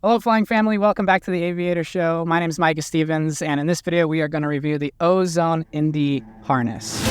Hello, flying family. Welcome back to the Aviator Show. My name is Micah Stevens, and in this video, we are going to review the Ozone Indy Harness.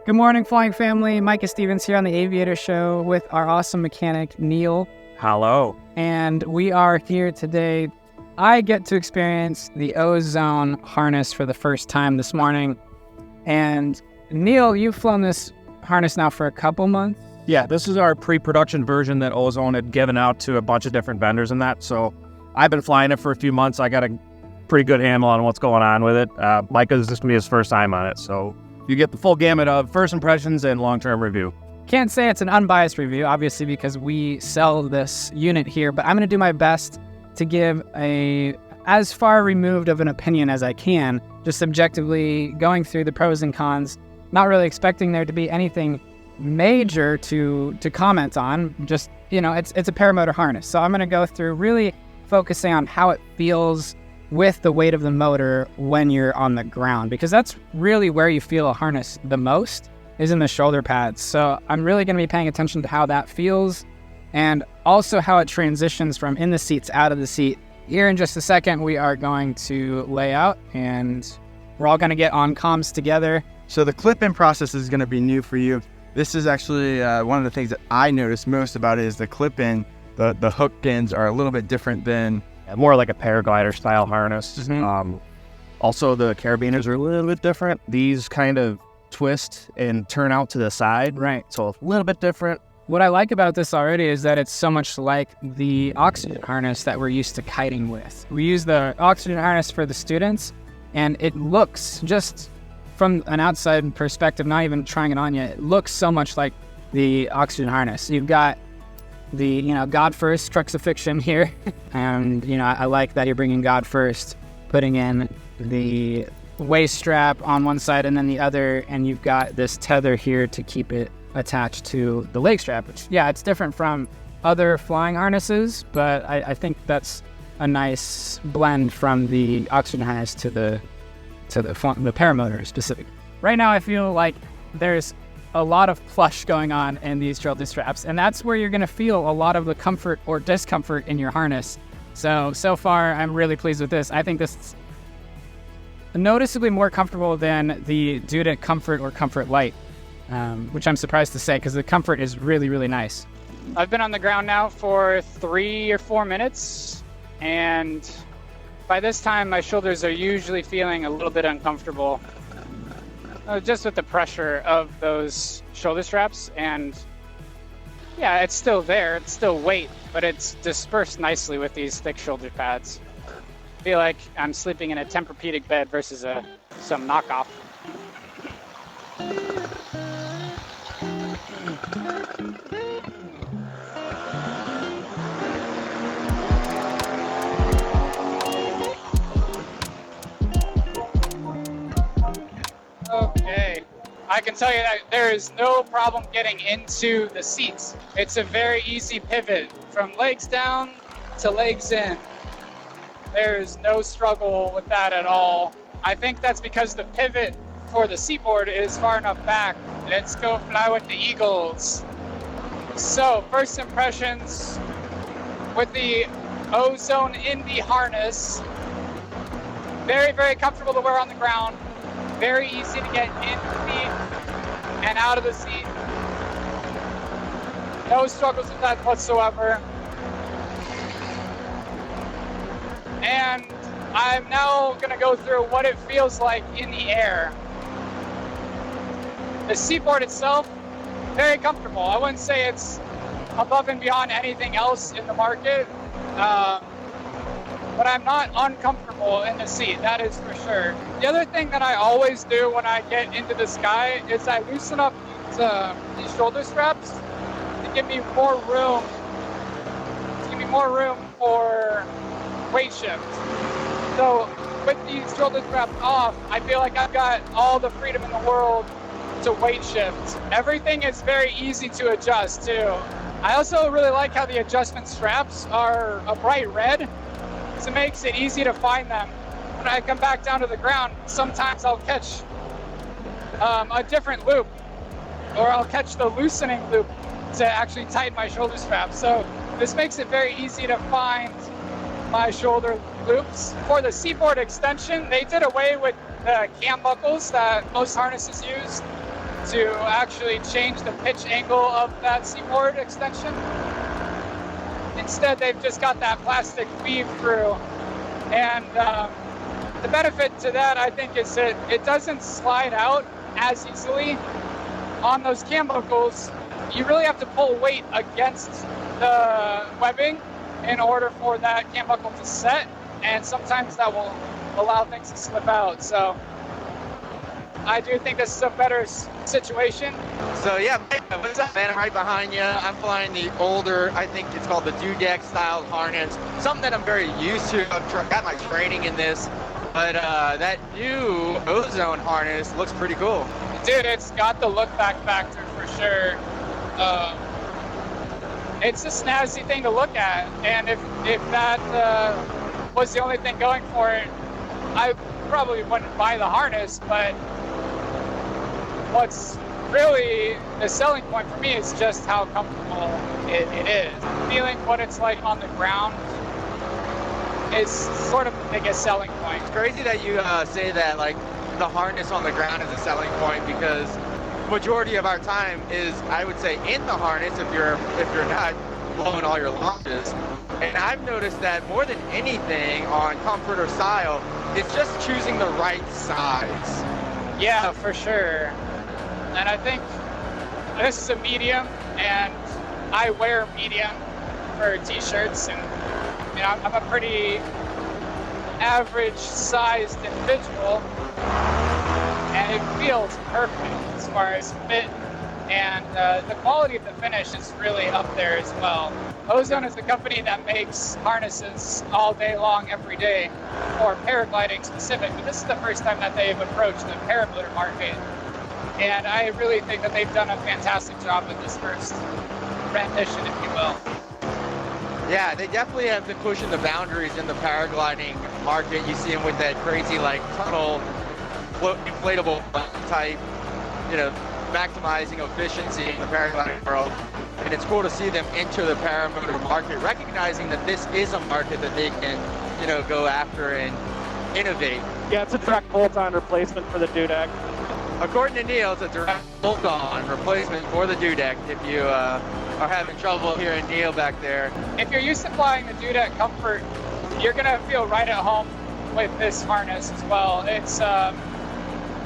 Good morning, flying family. Micah Stevens here on the Aviator Show with our awesome mechanic, Neil. Hello. And we are here today. I get to experience the Ozone harness for the first time this morning. And Neil, you've flown this harness now for a couple months? Yeah, this is our pre-production version that Ozone had given out to a bunch of different vendors and that. So I've been flying it for a few months. I got a pretty good handle on what's going on with it. Micah's just going to be his first time on it. So you get the full gamut of first impressions and long-term review. Can't say it's an unbiased review, obviously, because we sell this unit here, but I'm going to do my best to give as far removed of an opinion as I can, just subjectively going through the pros and cons, not really expecting there to be anything major to comment on. Just, it's a paramotor harness. So I'm going to go through really focusing on how it feels with the weight of the motor when you're on the ground, because that's really where you feel a harness the most, is in the shoulder pads. So I'm really going to be paying attention to how that feels and also how it transitions from in the seats out of the seat. Here in just a second, we are going to lay out and we're all going to get on comms together. So the clip-in process is going to be new for you. This is actually one of the things that I noticed most about it is the clip-in. The hook pins are a little bit different than more like a paraglider style harness. Mm-hmm. Also, the carabiners are a little bit different. These kind of twist and turn out to the side. Right. So a little bit different. What I like about this already is that it's so much like the oxygen harness that we're used to kiting with. We use the oxygen harness for the students, and it looks, just from an outside perspective, not even trying it on yet, it looks so much like the oxygen harness. You've got the, God first crucifixion here. And, I like that you're bringing God first, putting in the waist strap on one side and then the other, and you've got this tether here to keep it attached to the leg strap, which, it's different from other flying harnesses, but I think that's a nice blend from the oxygen harness to the paramotor specifically. Right now, I feel like there's a lot of plush going on in these shoulder straps, and that's where you're going to feel a lot of the comfort or discomfort in your harness. So far, I'm really pleased with this. I think this is noticeably more comfortable than the Duda Comfort or Comfort Light, which I'm surprised to say because the comfort is really, really nice. I've been on the ground now for 3 or 4 minutes, and by this time, my shoulders are usually feeling a little bit uncomfortable. Just with the pressure of those shoulder straps, and it's still there, it's still weight, but it's dispersed nicely with these thick shoulder pads. I feel like I'm sleeping in a Tempur-Pedic bed versus some knockoff. Okay, I can tell you that there is no problem getting into the seats. It's a very easy pivot from legs down to legs in. There's no struggle with that at all. I think that's because the pivot for the seatboard is far enough back. Let's go fly with the Eagles. So, first impressions with the Ozone Indy Harness. Very, very comfortable to wear on the ground. Very easy to get in the seat and out of the seat. No struggles with that whatsoever. and I'm now gonna go through what it feels like in the air. The seatboard itself, very comfortable. I wouldn't say it's above and beyond anything else in the market, but I'm not uncomfortable in the seat, that is for sure. The other thing that I always do when I get into the sky is I loosen up these shoulder straps to give me more room. For weight shift. So with these shoulder straps off, I feel like I've got all the freedom in the world to weight shift. Everything is very easy to adjust too. I also really like how the adjustment straps are a bright red, so it makes it easy to find them. When I come back down to the ground, sometimes I'll catch a different loop, or I'll catch the loosening loop to actually tighten my shoulder straps. So this makes it very easy to find my shoulder loops. For the seatboard extension, they did away with the cam buckles that most harnesses use to actually change the pitch angle of that seatboard extension. Instead, they've just got that plastic weave through. And the benefit to that, I think, is that it doesn't slide out as easily. On those cam buckles, you really have to pull weight against the webbing in order for that cam buckle to set, and sometimes that will allow things to slip out. So I do think this is a better situation. So yeah, what's up, man? I'm right behind you. I'm flying the older, I think it's called the dudek style harness, something that I'm very used to. I've got my training in this, but that new Ozone harness looks pretty cool. Dude, it's got the look back factor for sure. It's a snazzy thing to look at, and if that was the only thing going for it, I probably wouldn't buy the harness. But what's really the selling point for me is just how comfortable it is. Feeling what it's like on the ground is sort of the biggest selling point. It's crazy that you say that, like, the harness on the ground is a selling point, because majority of our time is, I would say, in the harness if you're not blowing all your launches. And I've noticed that more than anything on comfort or style, it's just choosing the right size. Yeah, for sure. And I think this is a medium, and I wear medium for t-shirts, and you know, I'm a pretty average sized individual, and it feels perfect as far as fit, and the quality of the finish is really up there as well. Ozone is the company that makes harnesses all day long, every day, for paragliding specific, but this is the first time that they've approached the paramotor market, and I really think that they've done a fantastic job with this first rendition, if you will. Yeah, they definitely have been pushing the boundaries in the paragliding market. You see them with that crazy, like, tunnel inflatable type, you know, maximizing efficiency in the paragliding world. And it's cool to see them enter the paramotor market, recognizing that this is a market that they can, you know, go after and innovate. Yeah, it's a direct bolt-on replacement for the dudek. According to Neil, it's a direct bolt-on replacement for the dudek. If you are having trouble hearing Neil back there. If you're used to flying the dudek comfort, you're gonna feel right at home with this harness as well. It's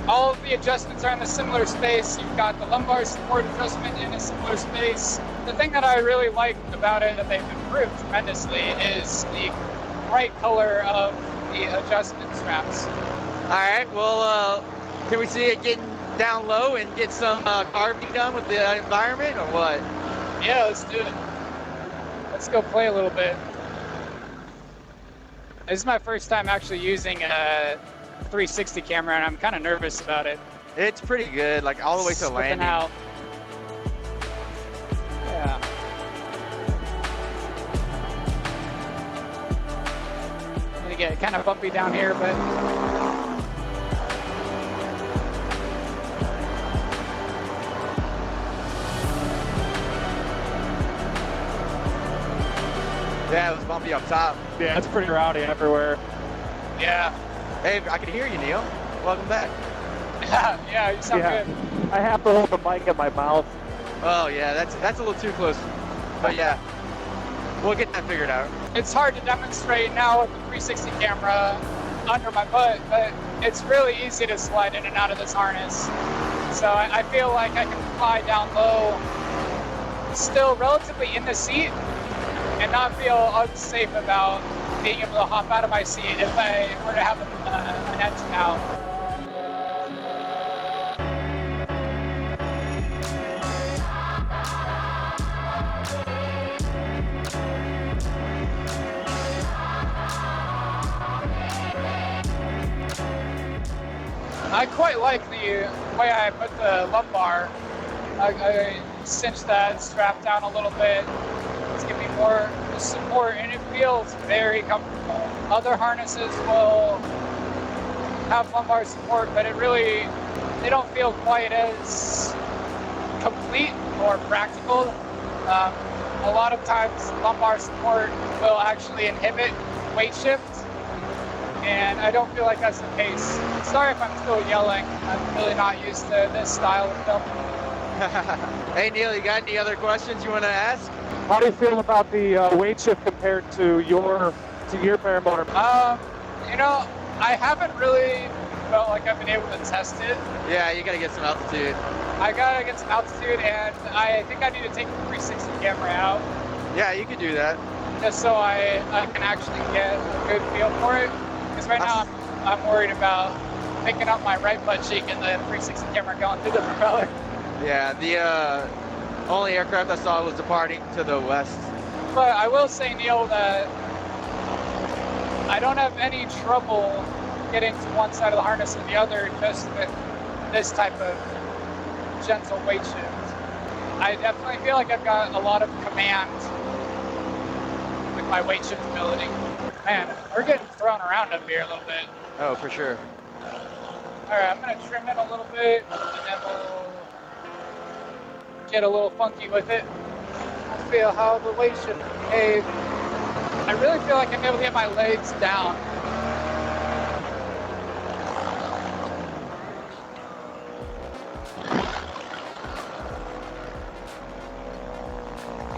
all of the adjustments are in a similar space. You've got the lumbar support adjustment in a similar space. The thing that I really like about it that they've improved tremendously is the bright color of the adjustment straps. All right, well, can we see it getting down low and get some carving done with the environment, or what? Yeah, let's do it. Let's go play a little bit. This is my first time actually using a 360 camera, and I'm kind of nervous about it. It's pretty good, like all the way to landing. Out. Yeah. I'm gonna get kind of bumpy down here, but yeah, it was bumpy up top. Yeah, it's pretty rowdy everywhere. yeah. Hey, I can hear you, Neil. Welcome back. Yeah, you sound good. I have to hold the mic at my mouth. Oh yeah, that's a little too close. But yeah. we'll get that figured out. It's hard to demonstrate now with the 360 camera under my butt, but it's really easy to slide in and out of this harness. So I feel like I can fly down low, still relatively in the seat, and not feel unsafe about being able to hop out of my seat if I were to have an engine out. I quite like the way I put the lumbar. I cinched that strap down a little bit. It's giving me more support, and it feels very comfortable. Other harnesses will have lumbar support, but they don't feel quite as complete or practical. A lot of times lumbar support will actually inhibit weight shift, and I don't feel like that's the case. Sorry if I'm still yelling. I'm really not used to this style of film. Hey Neil, you got any other questions you want to ask? How do you feel about the weight shift compared to your paramotor? I haven't really felt like I've been able to test it. Yeah, you got to get some altitude. I gotta get some altitude, and I think I need to take the 360 camera out. Yeah, you could do that. Just so I can actually get a good feel for it. Because right now I'm worried about picking up my right butt cheek and the 360 camera going through the propeller. Yeah, the only aircraft I saw was departing to the west. But I will say, Neil, that I don't have any trouble getting to one side of the harness and the other just with this type of gentle weight shift. I definitely feel like I've got a lot of command with my weight shift ability. Man, we're getting thrown around up here a little bit. Oh, for sure. All right, I'm gonna trim it a little bit, and then we'll get a little funky with it. We'll feel how the weight shift behaves. I really feel like I'm able to get my legs down.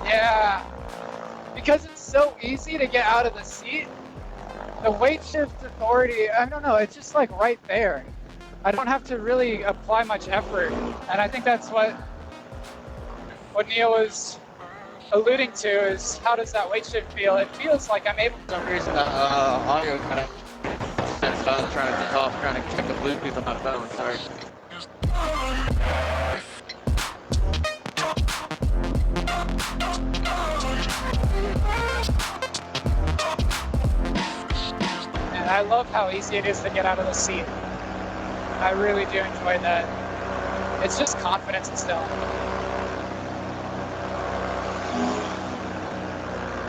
Yeah, because it's so easy to get out of the seat, the weight shift authority, I don't know, it's just like right there. I don't have to really apply much effort, and I think that's what Neil was alluding to, is how does that weight shift feel? It feels like I'm able For some reason, the audio kind of sensed I was trying to take off, trying to check the Bluetooth on my phone, sorry. And I love how easy it is to get out of the seat. I really do enjoy that. It's just confidence instilling.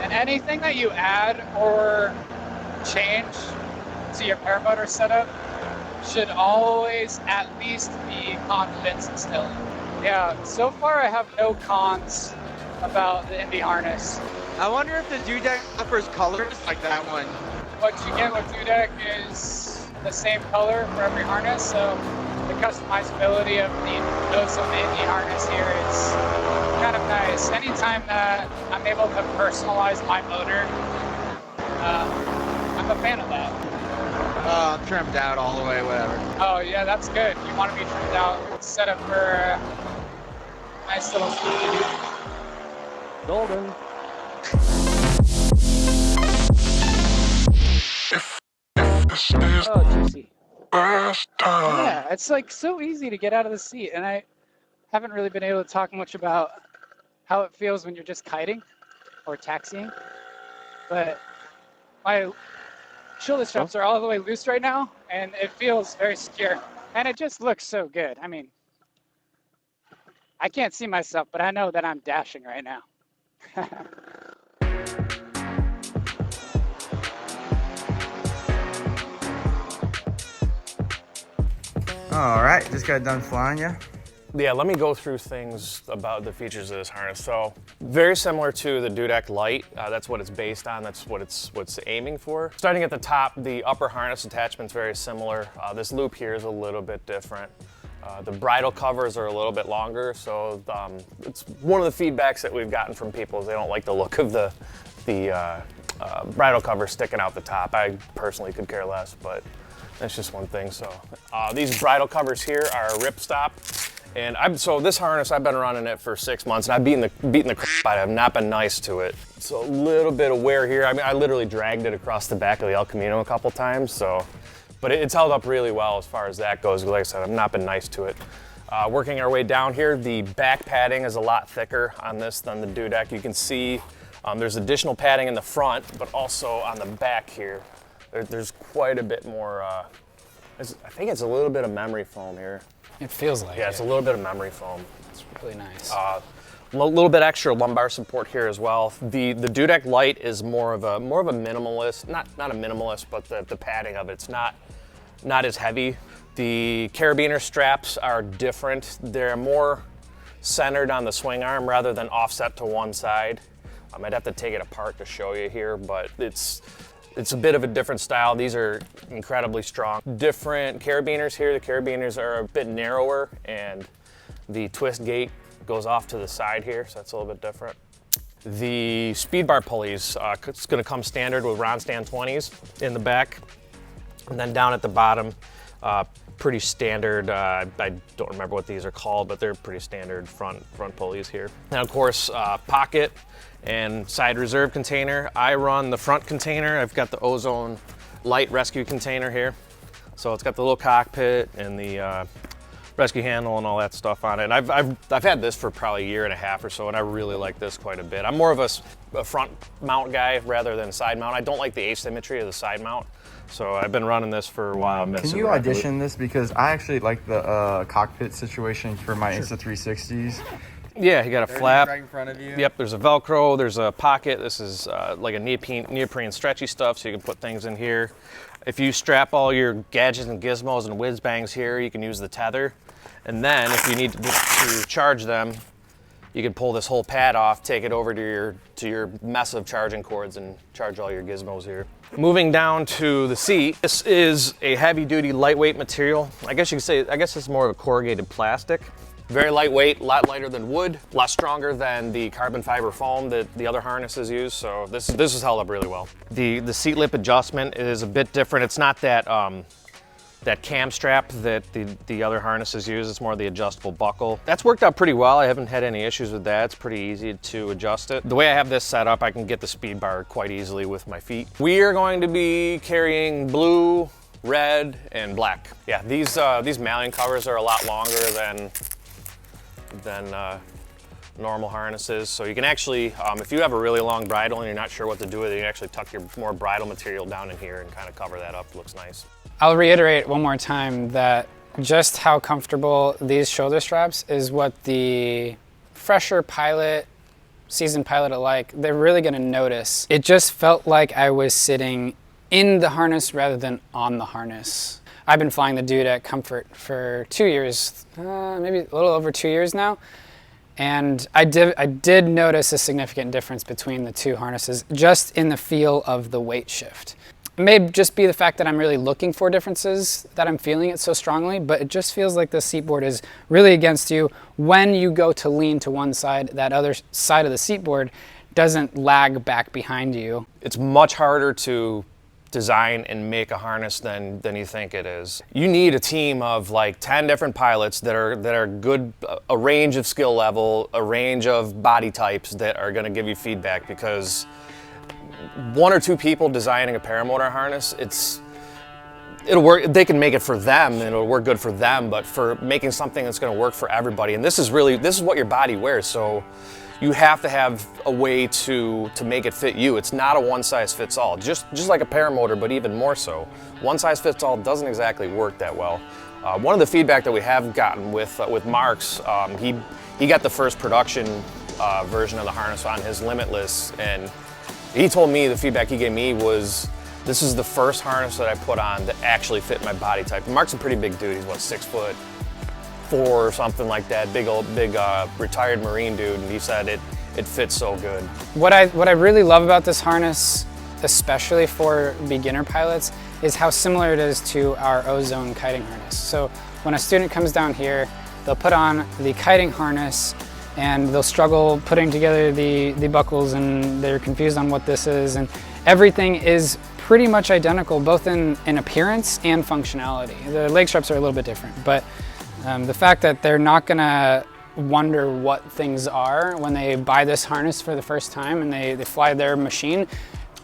And anything that you add or change to your paramotor setup should always at least be confidence instilling. Yeah, so far I have no cons about the Indy harness. I wonder if the Dudek offers colors like that one. What you get with Dudek is the same color for every harness, so the customizability of the Ozone Indy harness here is kind of nice. Anytime that I'm able to personalize my motor, I'm a fan of that. I'm trimmed out all the way, whatever. Oh yeah, that's good. You want to be trimmed out, set up for a nice little Golden. Oh, juicy. Yeah, it's like so easy to get out of the seat, and I haven't really been able to talk much about how it feels when you're just kiting or taxiing, but my shoulder straps are all the way loose right now, and it feels very secure, and it just looks so good. I mean, I can't see myself, but I know that I'm dashing right now. All right, just got done flying you. Yeah, let me go through things about the features of this harness. So, very similar to the Dudek Lite. That's what it's based on. That's what it's aiming for. Starting at the top, the upper harness attachment's very similar. This loop here is a little bit different. The bridle covers are a little bit longer, so it's one of the feedbacks that we've gotten from people is they don't like the look of the bridle cover sticking out the top. I personally could care less, but that's just one thing. So these bridle covers here are a ripstop, and so this harness, I've been running it for 6 months, and I've beaten the crap out of it. I've not been nice to it. So a little bit of wear here. I mean, I literally dragged it across the back of the El Camino a couple times, so, but it's held up really well as far as that goes. Like I said, I've not been nice to it. Working our way down here, the back padding is a lot thicker on this than the Dudek. You can see there's additional padding in the front, but also on the back here, there's quite a bit more, I think it's a little bit of memory foam here. It feels like Yeah, it's a little bit of memory foam. It's really nice. A little bit extra lumbar support here as well. The Dudek Light is more of a minimalist, not a minimalist, but the padding of it's not as heavy. The Carabiner straps are different. They're more centered on the swing arm rather than offset to one side. I'd have to take it apart to show you here, but it's a bit of a different style. These are incredibly strong. Different carabiners here. The carabiners are a bit narrower, and the twist gate goes off to the side here, so that's a little bit different. The speed bar pulleys, it's gonna come standard with Ronstand 20s in the back, and then down at the bottom, pretty standard, I don't remember what these are called, but they're pretty standard front pulleys here. And of course, pocket and side reserve container. I run the front container. I've got the Ozone Light rescue container here. So it's got the little cockpit and the rescue handle and all that stuff on it. And I've had this for probably a year and a half or so, and I really like this quite a bit. I'm more of a front mount guy rather than side mount. I don't like the asymmetry of the side mount. So I've been running this for a while. Can you audition this? Because I actually like the cockpit situation for my Insta360s. Yeah, you got a flap. Right in front of you. Yep, there's a Velcro, there's a pocket. This is like a neoprene stretchy stuff, so you can put things in here. If you strap all your gadgets and gizmos and whiz bangs here, you can use the tether. And then if you need to charge them, you can pull this whole pad off, take it over to your mess of charging cords and charge all your gizmos here. Moving down to the seat, this is a heavy duty lightweight material. I guess it's more of a corrugated plastic. Very lightweight, a lot lighter than wood, a lot stronger than the carbon fiber foam that the other harnesses use, so this is held up really well. The seat lip adjustment is a bit different. It's not that cam strap that the other harnesses use. It's more the adjustable buckle. That's worked out pretty well. I haven't had any issues with that. It's pretty easy to adjust it. The way I have this set up, I can get the speed bar quite easily with my feet. We are going to be carrying blue, red, and black. Yeah, these Ming Covers are a lot longer than normal harnesses. So you can actually, if you have a really long bridle and you're not sure what to do with it, you can actually tuck your more bridle material down in here and kind of cover that up. It looks nice. I'll reiterate one more time that just how comfortable these shoulder straps is what the fresher pilot, seasoned pilot alike, they're really gonna notice. It just felt like I was sitting in the harness rather than on the harness. I've been flying the Dudek Comfort for 2 years, maybe a little over 2 years now. And I did notice a significant difference between the two harnesses just in the feel of the weight shift. It may just be the fact that I'm really looking for differences that I'm feeling it so strongly, but it just feels like the seatboard is really against you. When you go to lean to one side, that other side of the seatboard doesn't lag back behind you. It's much harder to design and make a harness than you think it is. You need a team of like 10 different pilots that are good, a range of skill level, a range of body types that are going to give you feedback, because one or two people designing a paramotor harness, it'll work. They can make it for them and it'll work good for them, but for making something that's going to work for everybody, and this is what your body wears, so you have to have a way to make it fit you. It's not a one size fits all, just like a paramotor, but even more so. One size fits all doesn't exactly work that well. One of the feedback that we have gotten with Mark's, he got the first production version of the harness on his Limitless, and he told me the feedback he gave me was, this is the first harness that I put on that actually fit my body type. Mark's a pretty big dude. He's what, 6'4" or something like that. Big retired Marine dude, and he said it fits so good. What I really love about this harness, especially for beginner pilots, is how similar it is to our Ozone kiting harness. So when a student comes down here, they'll put on the kiting harness, and they'll struggle putting together the buckles, and they're confused on what this is. And everything is pretty much identical, both in appearance and functionality. The leg straps are a little bit different, but the fact that they're not gonna wonder what things are when they buy this harness for the first time and they fly their machine,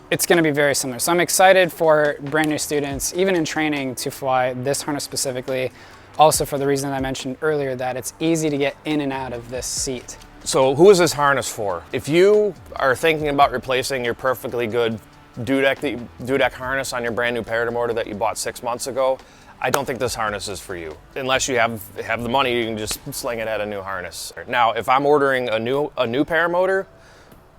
it's going to be very similar. So I'm excited for brand new students, even in training, to fly this harness specifically. Also for the reason I mentioned earlier, that it's easy to get in and out of this seat. So who is this harness for? If you are thinking about replacing your perfectly good dudek harness on your brand new paramotor that you bought 6 months ago, I don't think this harness is for you. Unless you have the money, you can just sling it at a new harness. Now, if I'm ordering a new paramotor,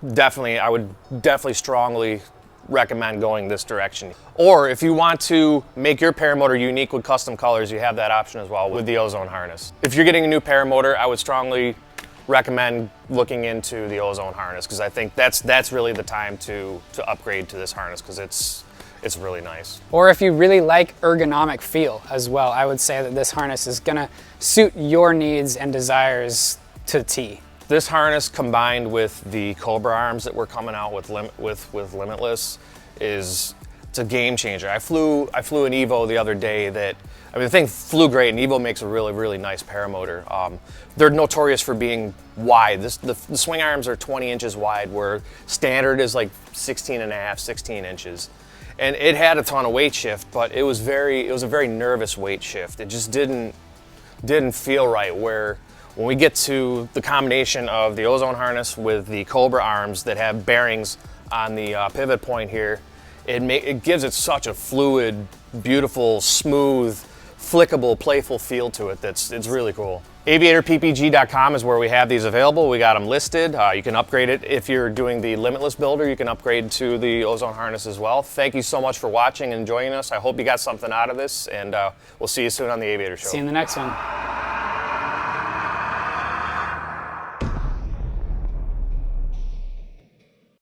I would definitely strongly recommend going this direction. Or if you want to make your paramotor unique with custom colors, you have that option as well with the Ozone harness. If you're getting a new paramotor, I would strongly recommend looking into the Ozone harness, because I think that's really the time to upgrade to this harness, because it's really nice. Or if you really like ergonomic feel as well, I would say that this harness is gonna suit your needs and desires to the T. This harness, combined with the Cobra arms that we're coming out with Limitless, it's a game changer. I flew an Evo the other day that, I mean, the thing flew great, and Evo makes a really, really nice paramotor. They're notorious for being wide. The swing arms are 20 inches wide, where standard is like 16 and a half, 16 inches. And it had a ton of weight shift, but it was a very nervous weight shift. It just didn't feel right, where when we get to the combination of the Ozone harness with the Cobra arms that have bearings on the pivot point here, it gives it such a fluid, beautiful, smooth, flickable, playful feel to it it's really cool. AviatorPPG.com is where we have these available. We got them listed. You can upgrade it. If you're doing the Limitless builder, you can upgrade to the Ozone harness as well. Thank you so much for watching and joining us. I hope you got something out of this, and we'll see you soon on the Aviator Show. See you in the next one.